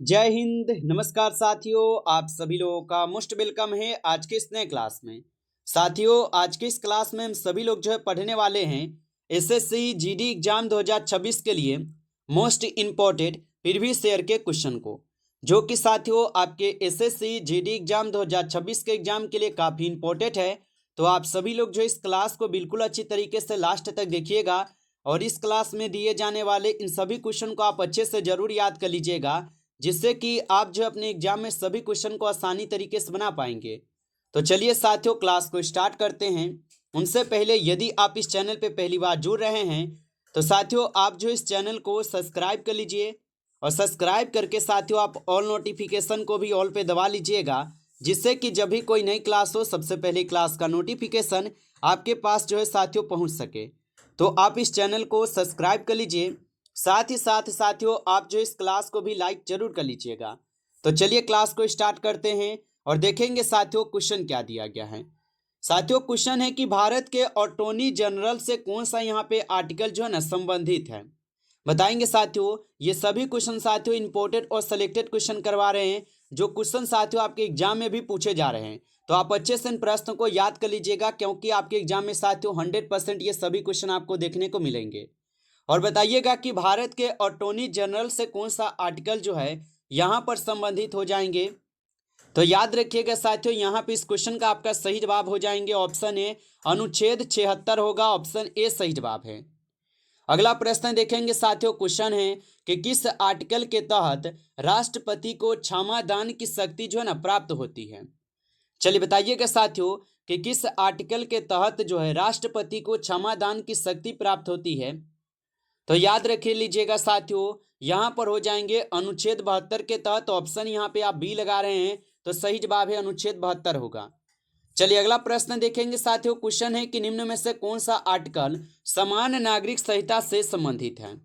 जय हिंद। नमस्कार साथियों, आप सभी लोगों का मोस्ट वेलकम है आज के इस नए क्लास में। साथियों, आज के इस क्लास में हम सभी लोग जो है पढ़ने वाले हैं एसएससी जीडी एग्जाम 2026 के लिए मोस्ट इम्पोर्टेंट प्रीवियस ईयर के क्वेश्चन को, जो कि साथियों आपके एसएससी जीडी एग्जाम 2026 के एग्जाम के लिए काफ़ी इंपॉर्टेंट है। तो आप सभी लोग जो इस क्लास को बिल्कुल अच्छी तरीके से लास्ट तक देखिएगा और इस क्लास में दिए जाने वाले इन सभी क्वेश्चन को आप अच्छे से जरूर याद कर लीजिएगा, जिससे कि आप जो अपने एग्जाम में सभी क्वेश्चन को आसानी तरीके से बना पाएंगे। तो चलिए साथियों, क्लास को स्टार्ट करते हैं। उनसे पहले यदि आप इस चैनल पे पहली बार जुड़ रहे हैं तो साथियों आप जो इस चैनल को सब्सक्राइब कर लीजिए और सब्सक्राइब करके साथियों आप ऑल नोटिफिकेशन को भी ऑल पे दबा लीजिएगा, जिससे कि जब भी कोई नई क्लास हो सबसे पहले क्लास का नोटिफिकेशन आपके पास जो है साथियों पहुँच सके। तो आप इस चैनल को सब्सक्राइब कर लीजिए, साथ ही साथ साथियों आप जो इस क्लास को भी लाइक जरूर कर लीजिएगा। तो चलिए क्लास को स्टार्ट करते हैं और देखेंगे साथियों क्वेश्चन क्या दिया गया है। साथियों क्वेश्चन है कि भारत के अटॉर्नी जनरल से कौन सा यहाँ पे आर्टिकल जो है ना संबंधित है, बताएंगे साथियों। ये सभी क्वेश्चन साथियों इंपोर्टेंट और सिलेक्टेड क्वेश्चन करवा रहे हैं, जो क्वेश्चन साथियों आपके एग्जाम में भी पूछे जा रहे हैं। तो आप अच्छे से इन प्रश्नों को याद कर लीजिएगा, क्योंकि आपके एग्जाम में साथियों 100% ये सभी क्वेश्चन आपको देखने को मिलेंगे। और बताइएगा कि भारत के अटॉर्नी जनरल से कौन सा आर्टिकल जो है यहाँ पर संबंधित हो जाएंगे। तो याद रखिएगा साथियों, यहाँ पे इस क्वेश्चन का आपका सही जवाब हो जाएंगे ऑप्शन ए अनुच्छेद 76 होगा, ऑप्शन ए सही जवाब है। अगला प्रश्न देखेंगे साथियों, क्वेश्चन है कि किस आर्टिकल के तहत राष्ट्रपति को क्षमादान की शक्ति जो है ना प्राप्त होती है। चलिए बताइएगा साथियों कि किस आर्टिकल के तहत जो है राष्ट्रपति को क्षमादान की शक्ति प्राप्त होती है। तो याद रखिए लीजिएगा साथियों, यहाँ पर हो जाएंगे अनुच्छेद 72 के तहत। ऑप्शन यहाँ पे आप बी लगा रहे हैं तो सही जवाब है अनुच्छेद 72 होगा। चलिए अगला प्रश्न देखेंगे साथियों, क्वेश्चन है कि निम्न में से कौन सा आर्टिकल समान नागरिक संहिता से संबंधित है।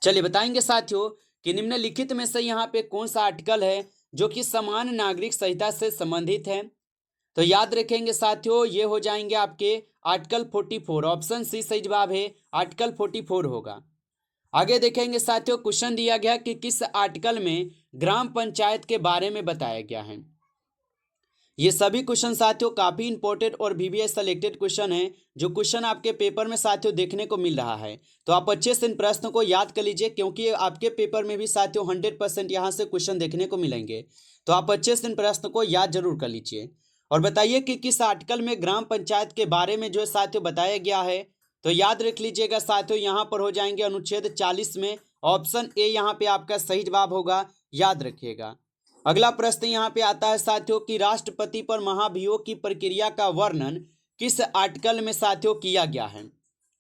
चलिए बताएंगे साथियों कि निम्नलिखित में से यहाँ पे कौन सा आर्टिकल है जो कि समान नागरिक संहिता से संबंधित है। तो याद रखेंगे साथियों, ये हो जाएंगे आपके आर्टिकल 44, ऑप्शन सी सही जवाब है, आर्टिकल 44 होगा। आगे देखेंगे साथियों, क्वेश्चन दिया गया कि किस आर्टिकल में ग्राम पंचायत के बारे में बताया गया है। ये सभी क्वेश्चन साथियों काफी इंपॉर्टेंट और VBS सेलेक्टेड क्वेश्चन है, जो क्वेश्चन आपके पेपर में साथियों देखने को मिल रहा है। तो आप अच्छे से इन प्रश्नों को याद कर लीजिए, क्योंकि आपके पेपर में भी साथियों 100% यहाँ से क्वेश्चन देखने को मिलेंगे। तो आप अच्छे से इन प्रश्नों को याद जरूर कर लीजिए और बताइए कि किस आर्टिकल में ग्राम पंचायत के बारे में जो है साथियों बताया गया है। तो याद रख लीजिएगा साथियों, यहाँ पर हो जाएंगे अनुच्छेद 40 में, ऑप्शन ए यहाँ पे आपका सही जवाब होगा, याद रखिएगा। अगला प्रश्न यहाँ पे आता है साथियों कि राष्ट्रपति पर महाभियोग की प्रक्रिया का वर्णन किस आर्टिकल में साथियों किया गया है।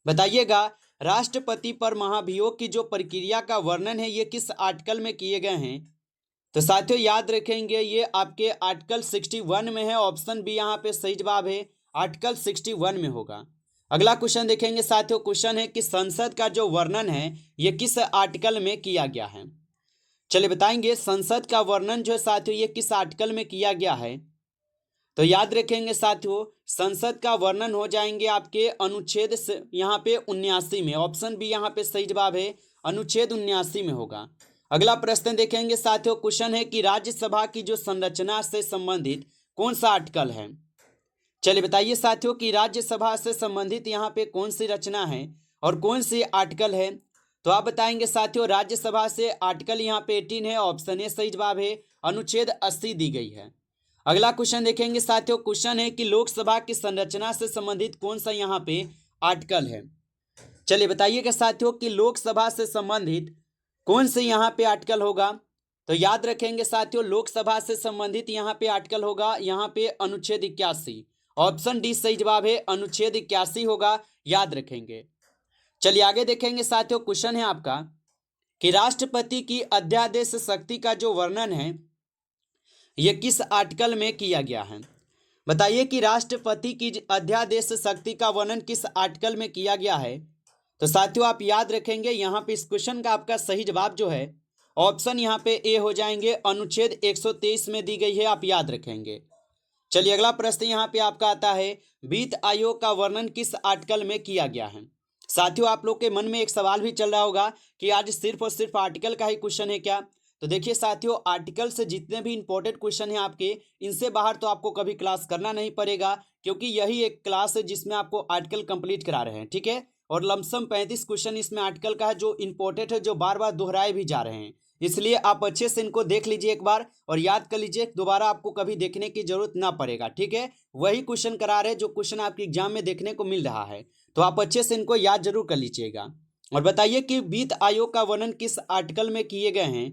बताइएगा राष्ट्रपति पर महाभियोग की जो प्रक्रिया का वर्णन है ये किस आर्टिकल में किए गए हैं। तो साथियों याद रखेंगे ये आपके आर्टिकल 61 में है, ऑप्शन बी यहाँ पे सही जवाब है, आर्टिकल 61 में होगा। अगला क्वेश्चन देखेंगे साथियों, क्वेश्चन है कि संसद का जो वर्णन है ये किस आर्टिकल में किया गया है। चलिए बताएंगे संसद का वर्णन जो है साथियों ये किस आर्टिकल में किया गया है। तो याद रखेंगे साथियों, संसद का वर्णन हो जाएंगे आपके अनुच्छेद यहाँ पे 79 में, ऑप्शन बी यहाँ पे सही जवाब है, अनुच्छेद 79 में होगा। अगला प्रश्न देखेंगे साथियों, क्वेश्चन है कि राज्यसभा की जो संरचना से संबंधित कौन सा आर्टिकल है। चलिए बताइए साथियों कि राज्यसभा से संबंधित यहाँ पे कौन सी रचना है और कौन सी आर्टिकल है। तो आप बताएंगे साथियों राज्यसभा से आर्टिकल यहाँ पे 18 है, ऑप्शन ए सही जवाब है, अनुच्छेद 80 दी गई है। अगला क्वेश्चन देखेंगे साथियों, क्वेश्चन है कि लोकसभा की संरचना से संबंधित कौन सा यहाँ पे आर्टिकल है। चलिए बताइएगा साथियों कि लोकसभा से संबंधित कौन से यहाँ पे आर्टिकल होगा। तो याद रखेंगे साथियों लोकसभा से संबंधित यहाँ पे आर्टिकल होगा यहाँ पे अनुच्छेद 81, ऑप्शन डी सही जवाब है, अनुच्छेद 81 होगा, याद रखेंगे। चलिए आगे देखेंगे साथियों, क्वेश्चन है आपका कि राष्ट्रपति की अध्यादेश शक्ति का जो वर्णन है यह किस आर्टिकल में किया गया है। बताइए कि राष्ट्रपति की अध्यादेश शक्ति का वर्णन किस आर्टिकल में किया गया है। तो साथियों आप याद रखेंगे यहाँ पे इस क्वेश्चन का आपका सही जवाब जो है ऑप्शन यहाँ पे ए हो जाएंगे, अनुच्छेद 123 में दी गई है, आप याद रखेंगे। चलिए अगला प्रश्न यहाँ पे आपका आता है वित्त आयोग का वर्णन किस आर्टिकल में किया गया है। साथियों आप लोग के मन में एक सवाल भी चल रहा होगा कि आज सिर्फ और सिर्फ आर्टिकल का ही क्वेश्चन है क्या। तो देखिए साथियों, आर्टिकल से जितने भी इंपॉर्टेंट क्वेश्चन हैं आपके, इनसे बाहर तो आपको कभी क्लास करना नहीं पड़ेगा, क्योंकि यही एक क्लास है जिसमें आपको आर्टिकल कंप्लीट करा रहे हैं, ठीक है। और लमसम 35 क्वेश्चन इसमें आर्टिकल का है जो इंपॉर्टेंट है, जो बार बार दोहराए भी जा रहे हैं। इसलिए आप अच्छे से इनको देख लीजिए एक बार और याद कर लीजिए, दोबारा आपको कभी देखने की जरूरत ना पड़ेगा, ठीक है। वही क्वेश्चन करा रहे हैं जो क्वेश्चन आपके एग्जाम में देखने को मिल रहा है, तो आप अच्छे से इनको याद जरूर कर लीजिएगा। और बताइए कि वित्त आयोग का वर्णन किस आर्टिकल में किए गए हैं।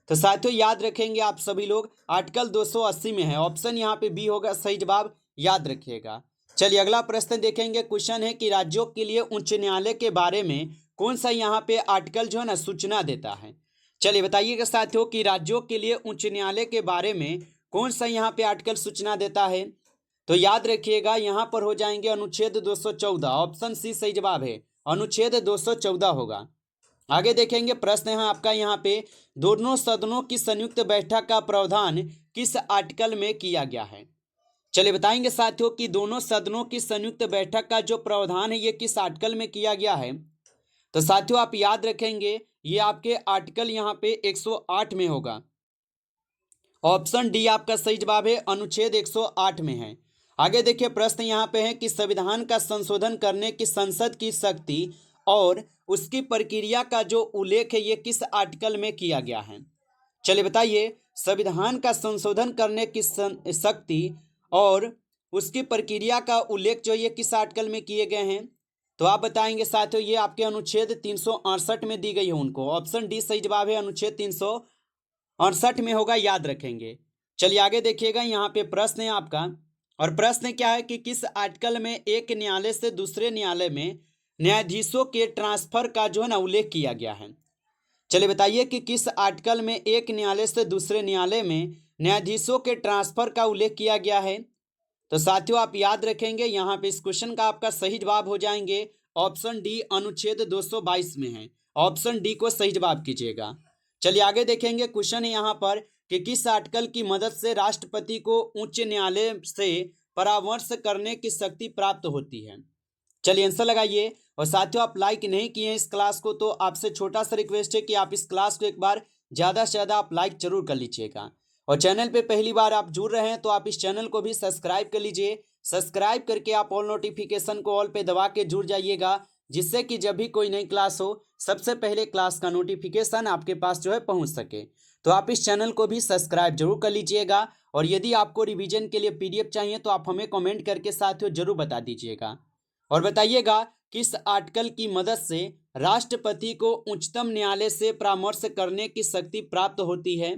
तो साथियों याद रखेंगे आप सभी लोग, आर्टिकल 280 में है। ऑप्शन यहाँ पे बी होगा सही जवाब, याद रखिएगा। चलिए अगला प्रश्न देखेंगे। क्वेश्चन है कि राज्यों के लिए उच्च न्यायालय के बारे में कौन सा यहाँ पे आर्टिकल जो है ना सूचना देता है। चलिए बताइएगा साथियों कि राज्यों के लिए उच्च न्यायालय के बारे में कौन सा यहाँ पे आर्टिकल सूचना देता है। तो याद रखिएगा यहाँ पर हो जाएंगे अनुच्छेद 214, ऑप्शन सी सही जवाब है, अनुच्छेद 214 होगा। आगे देखेंगे प्रश्न है आपका यहाँ पे, दोनों सदनों की संयुक्त बैठक का प्रावधान किस आर्टिकल में किया गया है। चलिए बताएंगे साथियों कि दोनों सदनों की संयुक्त बैठक का जो प्रावधान है ये किस आर्टिकल में किया गया है। तो साथियों आप याद रखेंगे ये आपके आर्टिकल यहाँ पे 108 में होगा। ऑप्शन डी आपका सही जवाब है, अनुच्छेद 108 में है। आगे देखिए प्रश्न यहाँ पे है कि संविधान का संशोधन करने की संसद की शक्ति और उसकी प्रक्रिया का जो उल्लेख है ये किस आर्टिकल में किया गया है। चलिए बताइए, संविधान का संशोधन करने की शक्ति और उसकी प्रक्रिया का उल्लेख जो ये किस आर्टिकल में किए गए हैं। तो आप बताएंगे साथियों ये आपके अनुच्छेद 368 में दी गई है उनको। ऑप्शन डी सही जवाब है, अनुच्छेद 368 में होगा, याद रखेंगे। चलिए आगे देखिएगा, यहाँ पे प्रश्न है आपका, और प्रश्न क्या है कि किस आर्टिकल में एक न्यायालय से दूसरे न्यायालय में न्यायाधीशों के ट्रांसफर का जो है ना उल्लेख किया गया है। चलिए बताइए कि किस आर्टिकल में एक न्यायालय से दूसरे न्यायालय में न्यायाधीशों के ट्रांसफर का उल्लेख किया गया है। तो साथियों आप याद रखेंगे यहाँ पे इस क्वेश्चन का आपका सही जवाब हो जाएंगे ऑप्शन डी, अनुच्छेद 222 में है। ऑप्शन डी को सही जवाब कीजिएगा। चलिए आगे देखेंगे, क्वेश्चन है यहाँ पर कि किस आर्टिकल की मदद से राष्ट्रपति को उच्च न्यायालय से परामर्श करने की शक्ति प्राप्त होती है। चलिए आंसर लगाइए। और साथियों आप लाइक नहीं किए हैं इस क्लास को, तो आपसे छोटा सा रिक्वेस्ट है कि आप इस क्लास को एक बार ज़्यादा से ज़्यादा आप लाइक जरूर कर लीजिएगा। और चैनल पे पहली बार आप जुड़ रहे हैं तो आप इस चैनल को भी सब्सक्राइब कर लीजिए। सब्सक्राइब करके आप ऑल नोटिफिकेशन को ऑल पे दबा के जुड़ जाइएगा, जिससे कि जब भी कोई नई क्लास हो सबसे पहले क्लास का नोटिफिकेशन आपके पास जो है पहुंच सके। तो आप इस चैनल को भी सब्सक्राइब जरूर कर लीजिएगा। और यदि आपको रिवीजन के लिए PDF चाहिए तो आप हमें कमेंट करके साथियों जरूर बता दीजिएगा। और बताइएगा किस आर्टिकल की मदद से राष्ट्रपति को उच्चतम न्यायालय से परामर्श करने की शक्ति प्राप्त होती है।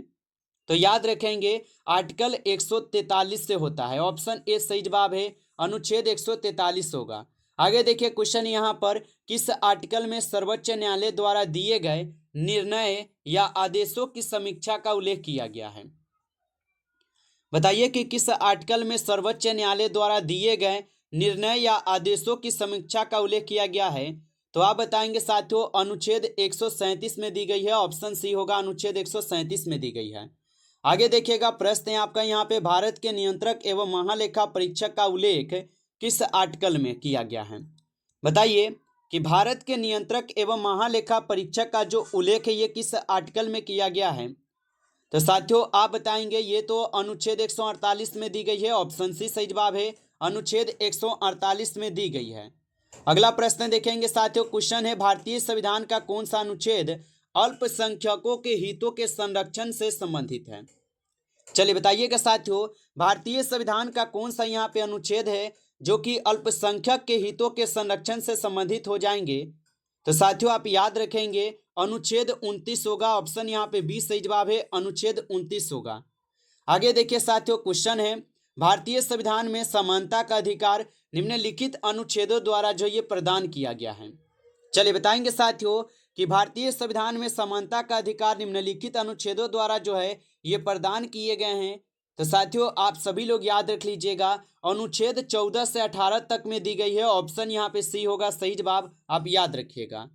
तो याद रखेंगे आर्टिकल 143 से होता है। ऑप्शन ए सही जवाब है, अनुच्छेद 143 होगा। आगे देखिए क्वेश्चन यहाँ पर, किस आर्टिकल में सर्वोच्च न्यायालय द्वारा दिए गए निर्णय या आदेशों की समीक्षा का उल्लेख किया गया है। बताइए कि किस आर्टिकल में सर्वोच्च न्यायालय द्वारा दिए गए निर्णय या आदेशों की समीक्षा का उल्लेख किया गया है। तो आप बताएंगे साथियों अनुच्छेद 137 में दी गई है। ऑप्शन सी होगा, अनुच्छेद 137 में दी गई है। आगे देखिएगा प्रश्न है आपका यहाँ पे, भारत के नियंत्रक एवं महालेखा परीक्षक का उल्लेख किस आर्टिकल में किया गया है। बताइए कि भारत के नियंत्रक एवं महालेखा परीक्षक का जो उल्लेख है ये किस आर्टिकल में किया गया है। तो साथियों आप बताएंगे ये तो अनुच्छेद 148 में दी गई है। ऑप्शन सी सही जवाब है, अनुच्छेद 148 में दी गई है। अगला प्रश्न देखेंगे साथियों, क्वेश्चन है भारतीय संविधान का कौन सा अनुच्छेद अल्पसंख्यकों के हितों के संरक्षण से संबंधित है। चलिए बताइएगा साथियों, भारतीय संविधान का कौन सा यहाँ पे अनुच्छेद है जो कि अल्पसंख्यक के हितों के संरक्षण से संबंधित हो जाएंगे। तो साथियों आप याद रखेंगे अनुच्छेद 29 होगा। ऑप्शन यहाँ पे बी सही जवाब है, अनुच्छेद 29 होगा। आगे देखिए साथियों, क्वेश्चन है भारतीय संविधान में समानता का अधिकार निम्नलिखित अनुच्छेदों द्वारा जो ये प्रदान किया गया है। चलिए बताएंगे साथियों कि भारतीय संविधान में समानता का अधिकार निम्नलिखित अनुच्छेदों द्वारा जो है ये प्रदान किए गए हैं। तो साथियों आप सभी लोग याद रख लीजिएगा, अनुच्छेद 14 से 18 तक में दी गई है। ऑप्शन यहाँ पे सी होगा सही जवाब, आप याद रखिएगा।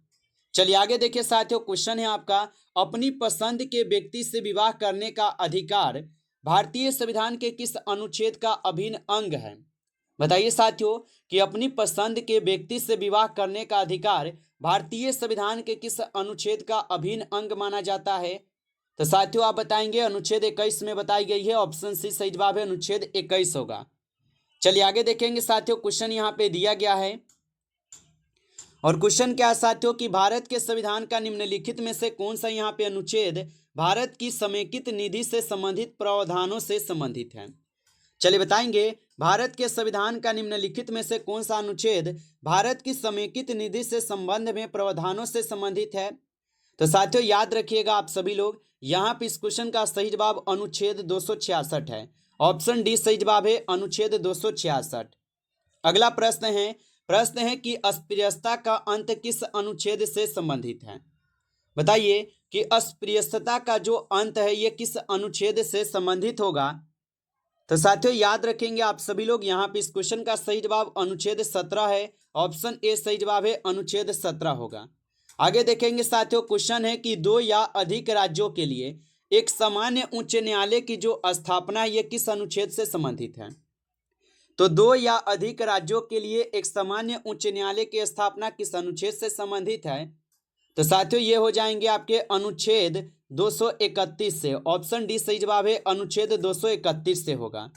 चलिए आगे देखिए साथियों, क्वेश्चन है आपका, अपनी पसंद के व्यक्ति से विवाह करने का अधिकार भारतीय संविधान के किस अनुच्छेद का अभिन्न अंग है। बताइए साथियों कि अपनी पसंद के व्यक्ति से विवाह करने का अधिकार भारतीय संविधान के किस अनुच्छेद का अभिन्न अंग माना जाता है। तो साथियों आप बताएंगे अनुच्छेद 21 में बताई गई है, ऑप्शन सी सही जवाब है, अनुच्छेद 21 होगा। चलिए आगे देखेंगे साथियों, क्वेश्चन यहाँ पे दिया गया है और क्वेश्चन क्या है साथियों कि भारत के संविधान का निम्नलिखित में से कौन सा यहाँ पे अनुच्छेद भारत की समेकित निधि से संबंधित प्रावधानों से संबंधित है। चलिए बताएंगे भारत के संविधान का निम्नलिखित में से कौन सा अनुच्छेद भारत की समेकित निधि से संबंध में प्रावधानों से संबंधित है। तो साथियों याद रखिएगा आप सभी लोग, यहाँ पे इस क्वेश्चन का सही जवाब अनुच्छेद 266 है। ऑप्शन डी सही जवाब है, अनुच्छेद 266। अगला प्रश्न है कि अस्पृश्यता का अंत किस अनुच्छेद से संबंधित है। बताइए कि अस्पृश्यता का जो अंत है ये किस अनुच्छेद से संबंधित होगा। तो साथियों याद रखेंगे आप सभी लोग, यहाँ पे इस क्वेश्चन का सही जवाब अनुच्छेद 17 है। ऑप्शन ए सही जवाब है, अनुच्छेद 17 होगा। आगे देखेंगे साथियों, क्वेश्चन है कि 2 या अधिक राज्यों के लिए एक सामान्य उच्च न्यायालय की जो स्थापना है ये किस अनुच्छेद से संबंधित है। तो 2 या अधिक राज्यों के लिए एक सामान्य उच्च न्यायालय की स्थापना किस अनुच्छेद से संबंधित है। तो साथियों ये हो जाएंगे आपके अनुच्छेद 231 से। ऑप्शन डी सही जवाब है, अनुच्छेद 231 से होगा।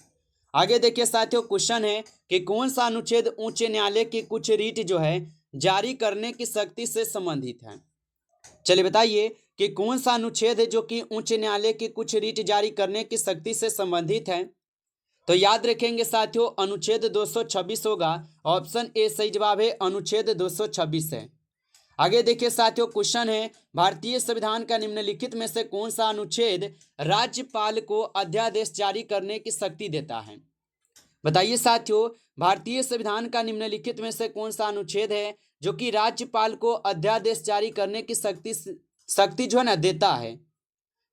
आगे देखिए साथियों, क्वेश्चन है कि कौन सा अनुच्छेद उच्च न्यायालय की कुछ रीट जो है जारी करने की शक्ति से संबंधित है। चलिए बताइए कि कौन सा अनुच्छेद है जो कि उच्च न्यायालय की कुछ रीट जारी करने की शक्ति से संबंधित है। तो याद रखेंगे साथियों, अनुच्छेद 226 होगा। ऑप्शन ए सही जवाब है, अनुच्छेद 226 है। आगे देखिए साथियों, क्वेश्चन है भारतीय संविधान का निम्नलिखित में से कौन सा अनुच्छेद राज्यपाल को अध्यादेश जारी करने की शक्ति देता है। बताइए साथियों, भारतीय संविधान का निम्नलिखित में से कौन सा अनुच्छेद है जो कि राज्यपाल को अध्यादेश जारी करने की शक्ति जो है ना देता है।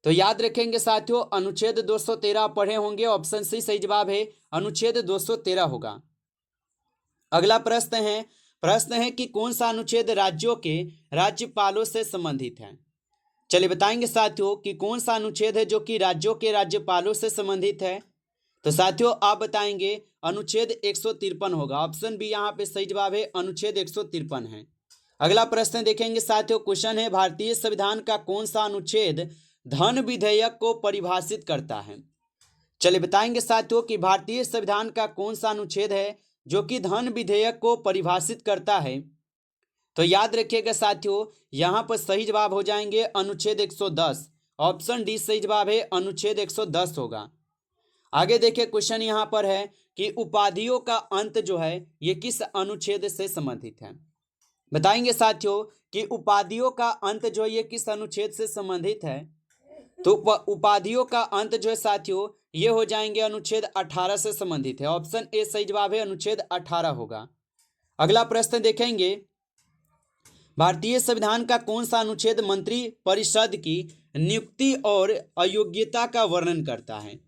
तो याद रखेंगे साथियों, अनुच्छेद 213 पढ़े होंगे। ऑप्शन सी सही जवाब है, अनुच्छेद 213 होगा। अगला प्रश्न है कि कौन सा अनुच्छेद राज्यों के राज्यपालों से संबंधित है। चलिए बताएंगे साथियों कि कौन सा अनुच्छेद है जो कि राज्यों के राज्यपालों से संबंधित है। तो साथियों आप बताएंगे अनुच्छेद 153 होगा। ऑप्शन बी यहाँ पे सही जवाब है, अनुच्छेद 153 है। अगला प्रश्न देखेंगे साथियों, क्वेश्चन है भारतीय संविधान का कौन सा अनुच्छेद धन विधेयक को परिभाषित करता है। चलिए बताएंगे साथियों कि भारतीय संविधान का कौन सा अनुच्छेद है जो कि धन विधेयक को परिभाषित करता है। तो याद रखिएगा साथियों, यहाँ पर सही जवाब हो जाएंगे अनुच्छेद 110। ऑप्शन डी सही जवाब है, अनुच्छेद 110 होगा। आगे देखिए क्वेश्चन यहाँ पर है कि उपाधियों का अंत जो है ये किस अनुच्छेद से संबंधित है। बताएंगे साथियों कि उपाधियों का अंत जो है ये किस अनुच्छेद से संबंधित है। तो उपाधियों का अंत जो है साथियों ये हो जाएंगे अनुच्छेद 18 से संबंधित है। ऑप्शन ए सही जवाब है, अनुच्छेद 18 होगा। अगला प्रश्न देखेंगे, भारतीय संविधान का कौन सा अनुच्छेद मंत्री परिषद की नियुक्ति और अयोग्यता का वर्णन करता है।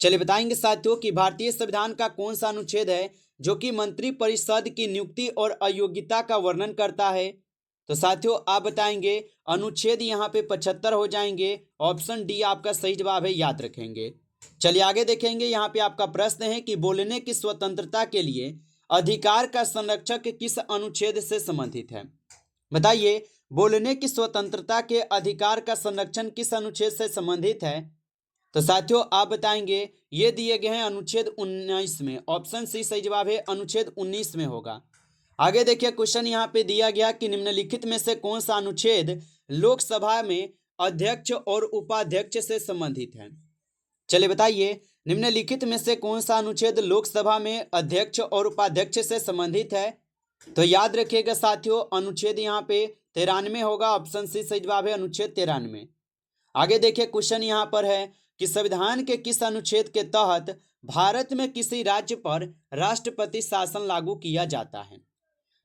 चलिए बताएंगे साथियों कि भारतीय संविधान का कौन सा अनुच्छेद है जो कि मंत्री परिषद की नियुक्ति और अयोग्यता का वर्णन करता है। तो साथियों आप बताएंगे अनुच्छेद यहाँ पे 75 हो जाएंगे। ऑप्शन डी आपका सही जवाब है, याद रखेंगे। चलिए आगे देखेंगे, यहाँ पे आपका प्रश्न है कि बोलने की स्वतंत्रता के लिए अधिकार का संरक्षक किस अनुच्छेद से संबंधित है। बताइए बोलने की स्वतंत्रता के अधिकार का संरक्षण किस अनुच्छेद से संबंधित है। तो साथियों आप बताएंगे ये दिए गए हैं अनुच्छेद 19 में। ऑप्शन सी सही जवाब है, अनुच्छेद 19 में होगा। आगे देखिए क्वेश्चन यहाँ पे दिया गया कि निम्नलिखित में से कौन सा अनुच्छेद लोकसभा में अध्यक्ष और उपाध्यक्ष से संबंधित है। चलिए बताइए निम्नलिखित में से कौन सा अनुच्छेद लोकसभा में अध्यक्ष और उपाध्यक्ष से संबंधित है। तो याद रखिएगा साथियों, अनुच्छेद यहाँ पे 93 होगा। ऑप्शन सी सही जवाब है, अनुच्छेद 93। आगे देखिए क्वेश्चन यहाँ पर है कि संविधान के किस अनुच्छेद के तहत भारत में किसी राज्य पर राष्ट्रपति शासन लागू किया जाता है।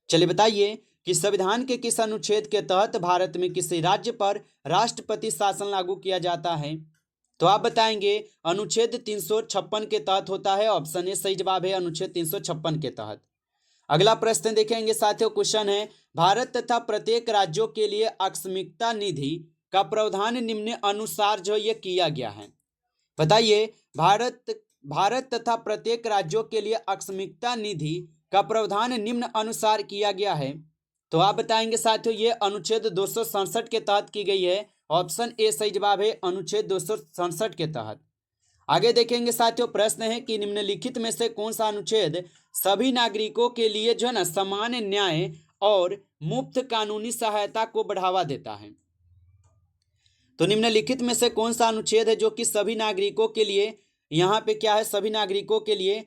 चलिए बताइए कि संविधान के किस अनुच्छेद के तहत भारत में किसी राज्य पर राष्ट्रपति शासन लागू किया जाता है। तो आप बताएंगे अनुच्छेद 356 के तहत होता है। ऑप्शन ए सही जवाब है, अनुच्छेद 356 के तहत। अगला प्रश्न देखेंगे साथियों, क्वेश्चन है भारत तथा प्रत्येक राज्यों के लिए आकस्मिकता निधि का प्रावधान निम्न अनुसार जो ये किया गया है। बताइए भारत तथा प्रत्येक राज्यों के लिए आकस्मिकता निधि का प्रावधान निम्न अनुसार किया गया है। तो आप बताएंगे साथियों ये अनुच्छेद 267 के तहत की गई है। ऑप्शन ए सही जवाब है अनुच्छेद 267 के तहत। आगे देखेंगे साथियों, प्रश्न है कि निम्नलिखित में से कौन सा अनुच्छेद सभी नागरिकों के लिए जो है ना समान न्याय और मुफ्त कानूनी सहायता को बढ़ावा देता है। तो निम्नलिखित में से कौन सा अनुच्छेद है जो कि सभी नागरिकों के लिए, यहाँ पे क्या है, सभी नागरिकों के लिए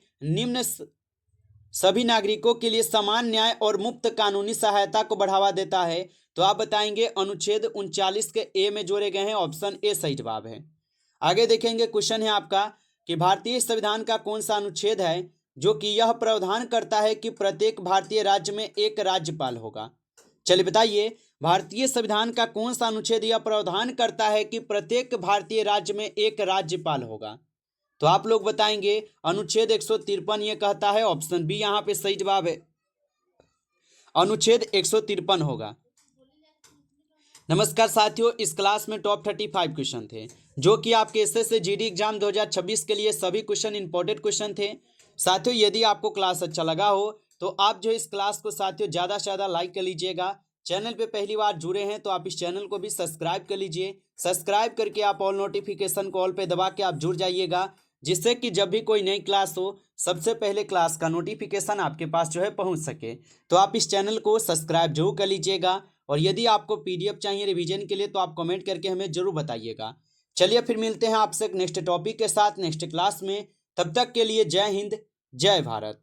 सभी नागरिकों के लिए समान न्याय और मुफ्त कानूनी सहायता को बढ़ावा देता है। तो आप बताएंगे अनुच्छेद 39 के ए में जोड़े गए हैं, ऑप्शन ए सही जवाब है। आगे देखेंगे, क्वेश्चन है आपका कि भारतीय संविधान का कौन सा अनुच्छेद है जो कि यह प्रावधान करता है कि प्रत्येक भारतीय राज्य में एक राज्यपाल होगा। चलिए बताइए, भारतीय संविधान का कौन सा अनुच्छेद यह प्रावधान करता है कि प्रत्येक भारतीय राज्य में एक राज्यपाल होगा। तो आप लोग बताएंगे अनुच्छेद 153 ये कहता है, ऑप्शन बी यहाँ पे सही जवाब है, अनुच्छेद 153 होगा। नमस्कार साथियों, इस क्लास में टॉप 35 क्वेश्चन थे जो कि आपके एसएससी जीडी एग्जाम 2026 के लिए सभी क्वेश्चन इंपॉर्टेंट क्वेश्चन थे। साथियों यदि आपको क्लास अच्छा लगा हो तो आप जो इस क्लास को साथियों ज़्यादा से ज़्यादा लाइक कर लीजिएगा। चैनल पे पहली बार जुड़े हैं तो आप इस चैनल को भी सब्सक्राइब कर लीजिए। सब्सक्राइब करके आप ऑल नोटिफिकेशन को ऑल पे दबा के आप जुड़ जाइएगा, जिससे कि जब भी कोई नई क्लास हो सबसे पहले क्लास का नोटिफिकेशन आपके पास जो है पहुंच सके। तो आप इस चैनल को सब्सक्राइब जरूर कर लीजिएगा। और यदि आपको पीडीएफ चाहिए रिवीजन के लिए तो आप कमेंट करके हमें जरूर बताइएगा। चलिए फिर मिलते हैं आपसे नेक्स्ट टॉपिक के साथ नेक्स्ट क्लास में। तब तक के लिए जय हिंद, जय भारत।